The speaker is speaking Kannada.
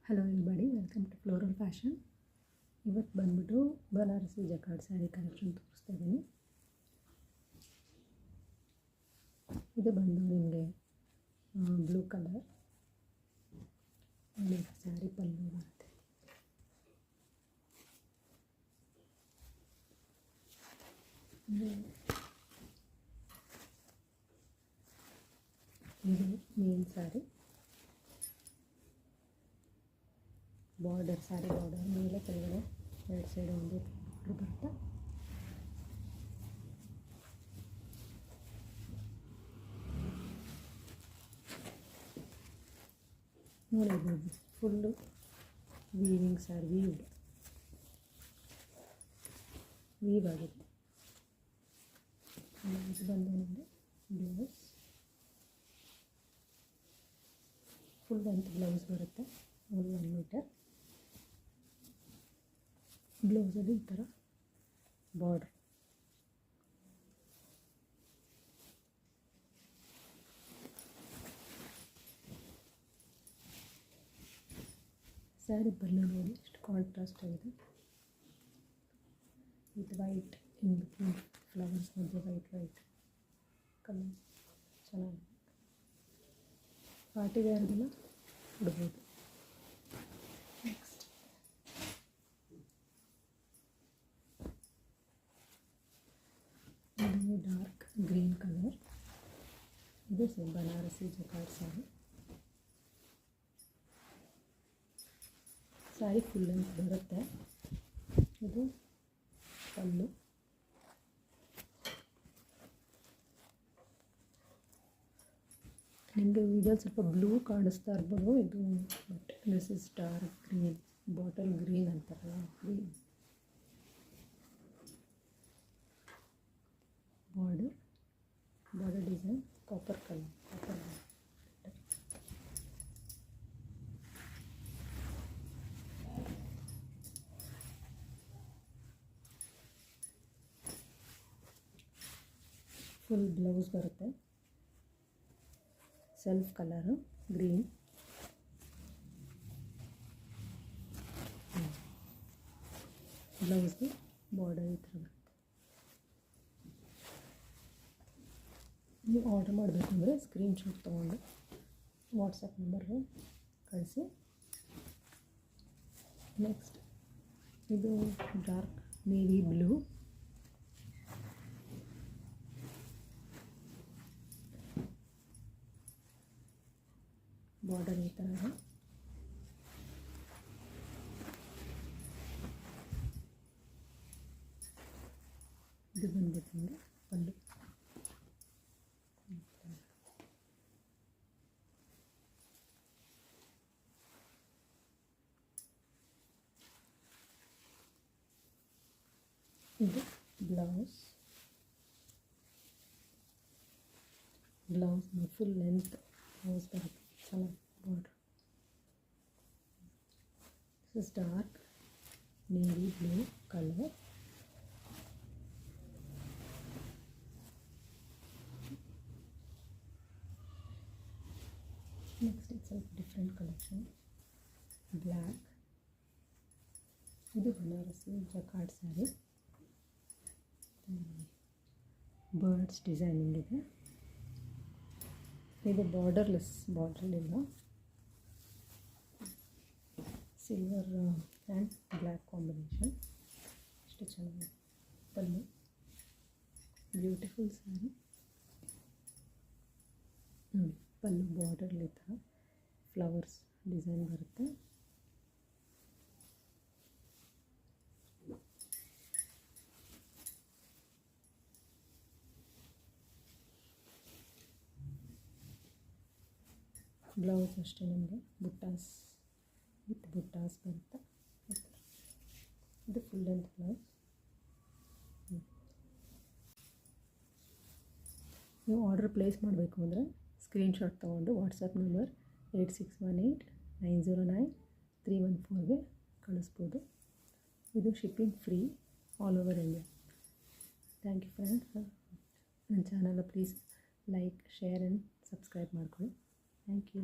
Hello everybody, welcome to floral fashion. ಇವತ್ತು ಬಂದ್ಬಿಟ್ಟು ಬನಾರಸಿ ಜಕಾರ್ಡ್ ಸ್ಯಾರಿ ಕಲೆಕ್ಷನ್ ತೋರಿಸ್ತಾ ಇದ್ದೀನಿ. ಇದು ಬಂದು ನಿಮಗೆ ಬ್ಲೂ ಕಲರ್ ಸ್ಯಾರಿ ಪಲ್ಲು ಬರುತ್ತೆ. ಇದು main sari border, sari border ಮೇಲೆ ಕೆಳಗಡೆ ಎರಡು ಸೈಡ್ ಒಂದು ಬರುತ್ತೆ. ನೋಡಿರ್ಬೋದು ಫುಲ್ಲು ವೀವಿಂಗ್ ಸ್ಯಾರಿ, ವೀವ್ ಆಗುತ್ತೆ. ಇದು ಬಂದು ನಿಮಗೆ ಬ್ಲೌಸ್, ಫುಲ್ ಲೆಂತ್ ಬ್ಲೌಸ್ ಬರುತ್ತೆ. 1 ಮೀಟರ್ ಬ್ಲೌಸಲ್ಲಿ ಈ ಥರ ಬಾರ್ಡ್ರ್. ಸ್ಯಾರಿ ಪಲ್ಲು ನೋಡಿ ಎಷ್ಟು ಕಾಂಟ್ರಾಸ್ಟ್ ಆಗಿದೆ. With white in between flowers ಮಧ್ಯೆ ವೈಟ್ ಕಲರ್ ಚೆನ್ನಾಗಿದೆ. ಪಾರ್ಟಿ ವೇರ್ಗೆಲ್ಲ ಉಡ್ಬೋದು. ನೆಕ್ಸ್ಟ್ ಇದು ಡಾರ್ಕ್ ಗ್ರೀನ್ ಕಲರ್. ಇದು Banarasi jacquard sari. Sari full length ಬರುತ್ತೆ. ಇದು ಪಲ್ಲು. ನಿಮಗೆ ವಿಡಿಯೋ ಸ್ವಲ್ಪ ಬ್ಲೂ ಕಾಣಿಸ್ತಾ ಇರ್ಬೋದು. ಇದು but this is dark green, bottle green ಅಂತಾರಲ್ಲ green. Border design copper colour, full blouse ಬರುತ್ತೆ. Self colour green. ಬ್ಲೌಸ್ಗೆ ಬಾರ್ಡರ್ ಈ ಥರ ಬರುತ್ತೆ. ನೀವು ಆರ್ಡರ್ ಮಾಡಬೇಕಂದ್ರೆ ಸ್ಕ್ರೀನ್ಶಾಟ್ ತೊಗೊಂಡು ವಾಟ್ಸಪ್ ನಂಬರ್ಗೆ ಕಳಿಸಿ. ನೆಕ್ಸ್ಟ್ ಇದು ಡಾರ್ಕ್ ನೇವಿ ಬ್ಲೂ. ಬಾರ್ಡರ್ ಈ ಥರ ಇದೆ. ಇದು ಬಂದ್ಬಿಟ್ಟು ನಿಮಗೆ ಪಲ್ಲು. ಇದು ಬ್ಲೌಸ್ ಫುಲ್ ಲೆಂತ್ ಬ್ಲೌಸ್ ಬರುತ್ತೆ. ಚೆನ್ನಾಗಿ border. This is dark navy blue colour. Next it's ಸ್ವಲ್ಪ ಡಿಫ್ರೆಂಟ್ ಕಲೆಕ್ಷನ್, ಬ್ಲ್ಯಾಕ್. ಇದು Banarasi jacquard sari. Birds designing ಇದೆ. ಇದು ಬಾರ್ಡರ್ಲೆಸ್, ಬಾರ್ಡ್ರಲ್ಲಿಲ್ಲ. Silver and black combination. ಎಷ್ಟು ಚೆನ್ನಾಗಿದೆ. ಪಲ್ಲು ಬ್ಯೂಟಿಫುಲ್ ಸ್ಯಾರಿ ನೋಡಿ. ಪಲ್ಲು ಬಾರ್ಡರ್ಲಿ ಥರ ಫ್ಲವರ್ಸ್ ಡಿಸೈನ್ ಬರುತ್ತೆ. ಬ್ಲೌಸ್ ಅಷ್ಟೇ ನಿಮಗೆ ಬುಟ್ಟಾಸ್ ವಿತ್ ಬುಟ್ಟಾಸ್ ಬರುತ್ತೆ. ಇದು ಫುಲ್ ಲೆಂತ್ ಬ್ಲೌಸ್. ನೀವು ಆರ್ಡರ್ ಪ್ಲೇಸ್ ಮಾಡಬೇಕು ಅಂದರೆ ಸ್ಕ್ರೀನ್ಶಾಟ್ ತೊಗೊಂಡು ವಾಟ್ಸಪ್ ನಂಬರ್ 8618909314ಗೆ ಕಳಿಸ್ಬೋದು. ಇದು shipping free all over India. Thank you friends. ನನ್ನ channel please like, share and subscribe ಮಾಡ್ಕೊಳ್ಳಿ. Thank you.